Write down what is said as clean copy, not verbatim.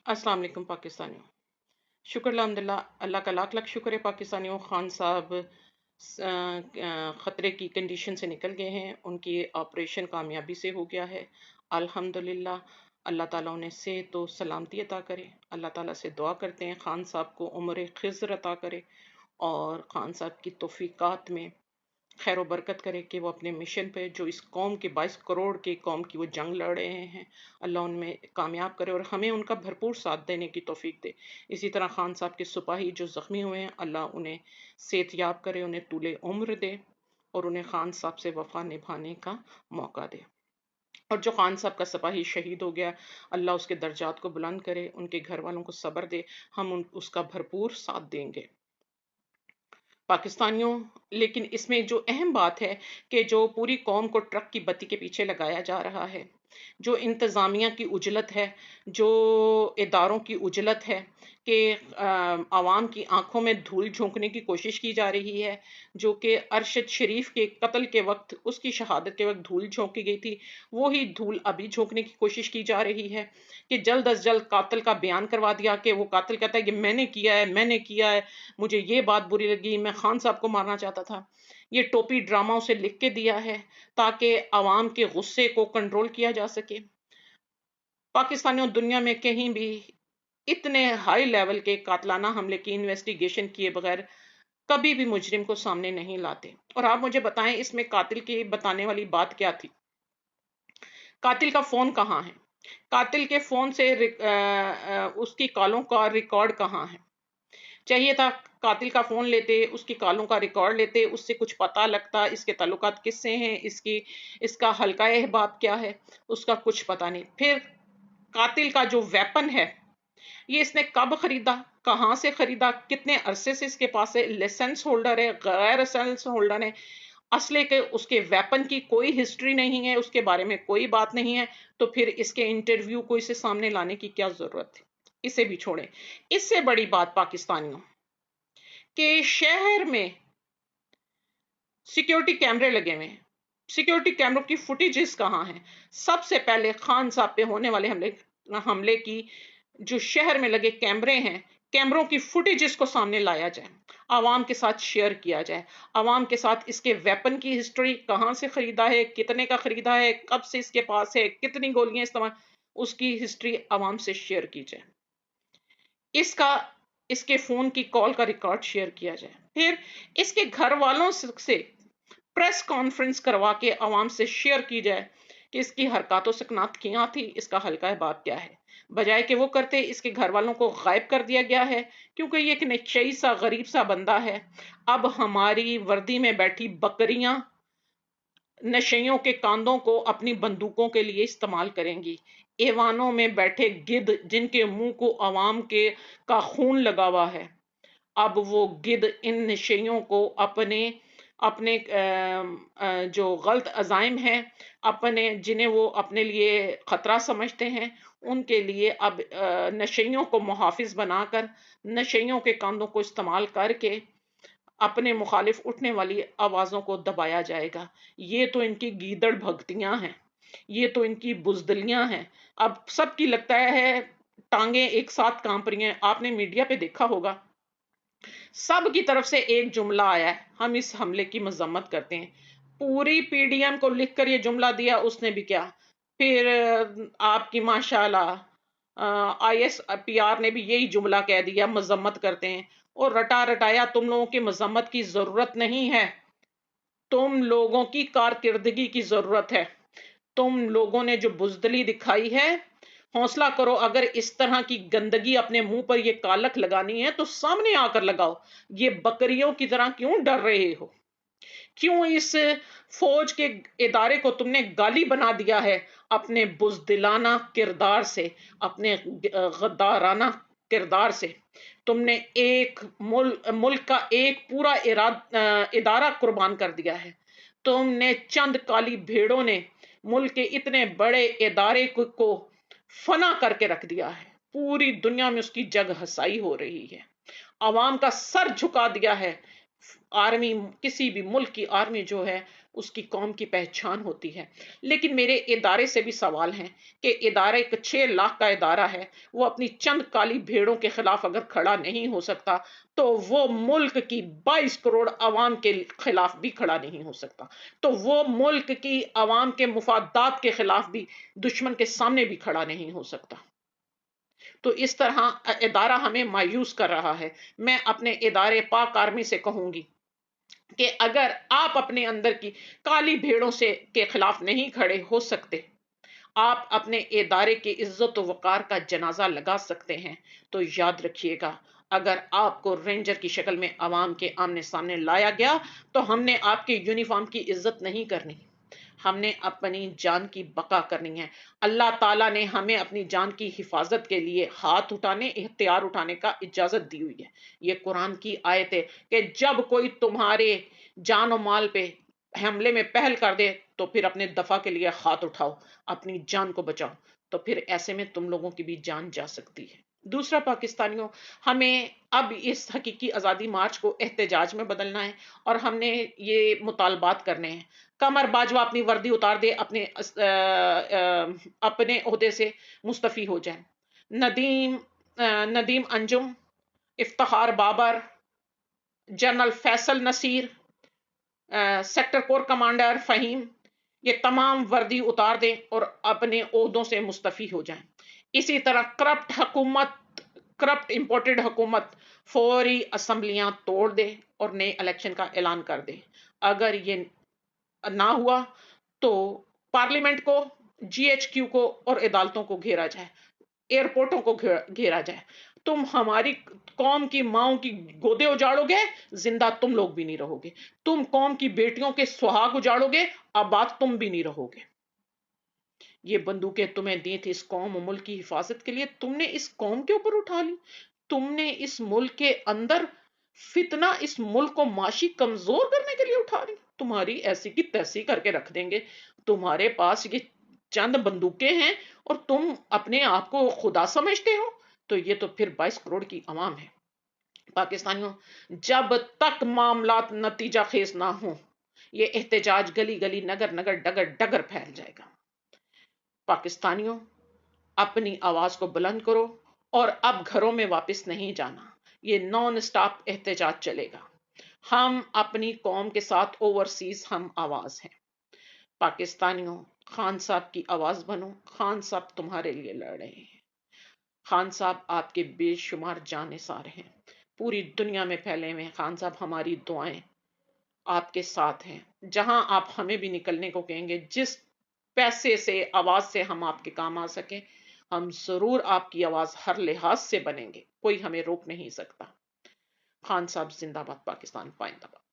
अस्सलाम वालेकुम पाकिस्तानियों। शुक्र अल्हम्दुलिल्लाह, अल्लाह का लाख लाख शुक्र है पाकिस्तानियों। खान साहब ख़तरे की कंडीशन से निकल गए हैं, उनकी ऑपरेशन कामयाबी से हो गया है अल्हम्दुलिल्लाह। अल्लाह ताला उन्हें सेहत और सलामती अता करे। अल्लाह ताला से दुआ करते हैं खान साहब को उम्र खिज़र अता करे और खान साहब की तौफ़ीक़ात में खैर बरकत करे कि वो अपने मिशन पे जो इस कौम के 22 करोड़ की कौम की वो जंग लड़ रहे हैं, अल्लाह उनमें कामयाब करे और हमें उनका भरपूर साथ देने की तौफीक दे। इसी तरह खान साहब के सिपाही जो ज़ख्मी हुए हैं, अल्लाह उन्हें सेहतयाब करे, उन्हें तूले उम्र दे और उन्हें खान साहब से वफा निभाने का मौका दे। और जो खान साहब का सिपाही शहीद हो गया, अल्लाह उसके दर्जात को बुलंद करे, उनके घर वालों को सब्र दे, हम उसका भरपूर साथ देंगे पाकिस्तानियों। लेकिन इसमें जो अहम बात है कि जो पूरी कौम को ट्रक की बत्ती के पीछे लगाया जा रहा है, जो इंतज़ामिया की उजलत है, जो इदारों की उजलत है कि आवाम की आंखों में धूल झोंकने की कोशिश की जा रही है, जो कि अरशद शरीफ के कत्ल के वक्त, उसकी शहादत के वक्त धूल झोंकी गई थी, वो ही धूल अभी झोंकने की कोशिश की जा रही है कि जल्द अज जल्द कातिल का बयान करवा दिया कि वो कातिल कहता है कि मैंने किया है, मुझे ये बात बुरी लगी, मैं खान साहब को मारना चाहता था। ये टोपी ड्रामा उसे लिख के दिया है ताकि अवाम के गुस्से को कंट्रोल किया जा सके। पाकिस्तानियों, दुनिया में कहीं भी इतने हाई लेवल के कातलाना हमले की इन्वेस्टिगेशन किए बगैर कभी भी मुजरिम को सामने नहीं लाते। और आप मुझे बताएं इसमें कातिल की बताने वाली बात क्या थी? कातिल का फोन कहाँ है? कातिल के फोन से उसकी कॉलों का रिकॉर्ड कहाँ है? चाहिए था कातिल का फोन लेते, उसकी कॉलों का रिकॉर्ड लेते, उससे कुछ पता लगता, इसके ताल्लुकात किससे हैं, इसका हल्का अहबाब क्या है, उसका कुछ पता नहीं। फिर कातिल का जो वेपन है, ये इसने कब खरीदा, कहां से खरीदा, कितने अरसे से इसके पास है, लाइसेंस होल्डर है, गैर लाइसेंस होल्डर है, असले के उसके वेपन की कोई हिस्ट्री नहीं है, उसके बारे में कोई बात नहीं है, तो फिर इसके इंटरव्यू को इसे सामने लाने की क्या जरूरत थी? इसे भी छोड़ें। इससे बड़ी बात पाकिस्तानियों के शहर में सिक्योरिटी कैमरे लगे हुए हैं, सिक्योरिटी कैमरों की फुटेजेस कहां हैं? सबसे पहले खान साहब पे होने वाले हमले की जो शहर में लगे कैमरे हैं, कैमरों की फुटेजेस को सामने लाया जाए, आवाम के साथ शेयर किया जाए, आवाम के साथ इसके वेपन की हिस्ट्री, कहां से खरीदा है, कितने का खरीदा है, कब से इसके पास है, कितनी गोलियां इस्तेमाल, उसकी हिस्ट्री आवाम से शेयर की जाए। इसका इसके फोन की कॉल का रिकॉर्ड शेयर किया जाए। फिर इसके घर वालों से प्रेस कॉन्फ्रेंस करवा के आवाम से शेयर की जाए कि इसकी हरकतों सकनात क्या थी, इसका हल्का बात क्या है। बजाय कि वो करते, इसके घर वालों को गायब कर दिया गया है क्योंकि ये एक नशई सा गरीब सा बंदा है। अब हमारी वर्दी में बैठी बकरियां नशइयों के कांधों को अपनी बंदूकों के लिए इस्तेमाल करेंगी। एवानों में बैठे गिद्ध जिनके मुंह को अवाम के का खून लगा हुआ है, अब वो गिद्ध इन नशइयों को अपने अपने जो गलत अजाइम हैं, अपने जिन्हें वो अपने लिए खतरा समझते हैं, उनके लिए अब नशइयों को मुहाफिज बनाकर नशइयों के कांधों को इस्तेमाल करके अपने मुखालिफ उठने वाली आवाजों को दबाया जाएगा। ये तो इनकी गीदड़ भक्तियां हैं, ये तो इनकी बुजदलियां हैं। अब सबकी लगता है टांगे एक साथ कांप रही हैं। आपने मीडिया पे देखा होगा, सब की तरफ से एक जुमला आया है, हम इस हमले की मजम्मत करते हैं। पूरी पीडीएम को लिखकर ये जुमला दिया उसने भी क्या। फिर आपकी माशाल्लाह ISPR ने भी यही जुमला कह दिया, मजम्मत करते हैं। और रटा रटाया तुम लोगों की मजम्मत की जरूरत नहीं है, तुम लोगों की कारकिर्दगी की जरूरत है। तुम लोगों ने जो बुजदली दिखाई है, हौसला करो, अगर इस तरह की गंदगी अपने मुंह पर ये कालक लगानी है तो सामने आकर लगाओ। ये बकरियों की तरह क्यों डर रहे हो? क्यों इस फौज के इदारे को तुमने गाली बना दिया है अपने बुजदिलाना किरदार से, अपने गद्दाराना किरदार से? तुमने एक मुल्क का एक पूरा इदारा कुर्बान कर दिया है। तुमने चंद काली भेड़ों ने मुल्क के इतने बड़े इदारे को फना करके रख दिया है। पूरी दुनिया में उसकी जग हसाई हो रही है, आवाम का सर झुका दिया है। आर्मी, किसी भी मुल्क की आर्मी जो है اس کی قوم کی پہچان ہوتی ہے. لیکن میرے ادارے سے بھی سوال ہیں کہ ادارہ ایک 6 لاکھ کا ادارہ ہے، وہ اپنی چند کالی بھیڑوں کے خلاف اگر کھڑا نہیں ہو سکتا تو وہ ملک کی 22 کروڑ عوام کے خلاف بھی کھڑا نہیں ہو سکتا، تو وہ ملک کی عوام کے مفادات کے خلاف بھی دشمن کے سامنے بھی کھڑا نہیں ہو سکتا. تو اس طرح ادارہ ہمیں مایوس کر رہا ہے. میں اپنے ادارے پاک آرمی سے کہوں گی کہ اگر آپ اپنے اندر کی کالی بھیڑوں سے کے خلاف نہیں کھڑے ہو سکتے، آپ اپنے ادارے کی عزت و وقار کا جنازہ لگا سکتے ہیں، تو یاد رکھیے گا اگر آپ کو رینجر کی شکل میں عوام کے آمنے سامنے لایا گیا تو ہم نے آپ کے یونیفارم کی عزت نہیں کرنی، ہم نے اپنی جان کی بقا کرنی ہے. اللہ تعالیٰ نے ہمیں اپنی جان کی حفاظت کے لیے ہاتھ اٹھانے، اختیار اٹھانے کا اجازت دی ہوئی ہے. یہ قرآن کی آیت ہے کہ جب کوئی تمہارے جان و مال پہ حملے میں پہل کر دے تو پھر اپنے دفاع کے لیے ہاتھ اٹھاؤ، اپنی جان کو بچاؤ، تو پھر ایسے میں تم لوگوں کی بھی جان جا سکتی ہے. دوسرا، پاکستانیوں، ہمیں اب اس حقیقی آزادی مارچ کو احتجاج میں بدلنا ہے اور ہم نے یہ مطالبات کرنے ہیں. قمر باجوہ اپنی وردی اتار دے، اپنے عہدے سے مستعفی ہو جائیں. Nadeem Anjum, Iftikhar Babar, general Faisal Naseer, sector corps commander Faheem, یہ تمام وردی اتار دیں اور اپنے عہدوں سے مستعفی ہو جائیں. اسی طرح کرپٹ امپورٹڈ حکومت فوری اسمبلیاں توڑ دے اور نئے الیکشن کا اعلان کر دے. اگر یہ نہ ہوا تو پارلیمنٹ کو، جی ایچ کیو کو اور عدالتوں کو گھیرا جائے، ایئرپورٹوں کو گھیرا جائے. تم ہماری قوم کی ماؤں کی گودے اجاڑو گے، زندہ تم لوگ بھی نہیں رہو گے. تم قوم کی بیٹیوں کے سہاگ اجاڑو گے، آباد تم بھی نہیں رہو گے. یہ بندوقیں تمہیں دی تھی اس قوم و ملک کی حفاظت کے لیے، تم نے اس قوم کے اوپر اٹھا لی. تم نے اس ملک کے اندر فتنہ اس ملک کو معاشی کمزور کرنے کے لیے اٹھا لی. تمہاری ایسی کی تیسی کر کے رکھ دیں گے. تمہارے پاس یہ چند بندوقیں ہیں اور تم اپنے آپ کو خدا سمجھتے ہو. تو یہ تو پھر 22 کروڑ کی عوام ہے. پاکستانیوں، جب تک معاملات نتیجہ خیز نہ ہوں، یہ احتجاج گلی گلی، نگر نگر، ڈگر ڈگر پھیل جائے گا. پاکستانیوں، اپنی آواز کو بلند کرو اور اب گھروں میں واپس نہیں جانا. یہ نان سٹاپ احتجاج چلے گا. ہم اپنی قوم کے ساتھ اوورسیز ہم آواز ہیں. پاکستانیوں، خان صاحب کی آواز بنو. خان صاحب تمہارے لیے لڑ رہے ہیں. خان صاحب آپ کے بے شمار جانثار ہیں، پوری دنیا میں پھیلے ہوئے ہیں. خان صاحب، ہماری دعائیں آپ کے ساتھ ہیں. جہاں آپ ہمیں بھی نکلنے کو کہیں گے، جس پیسے سے، آواز سے ہم آپ کے کام آ سکیں، ہم ضرور آپ کی آواز ہر لحاظ سے بنیں گے. کوئی ہمیں روک نہیں سکتا. خان صاحب زندہ باد. پاکستان پائندہ باد.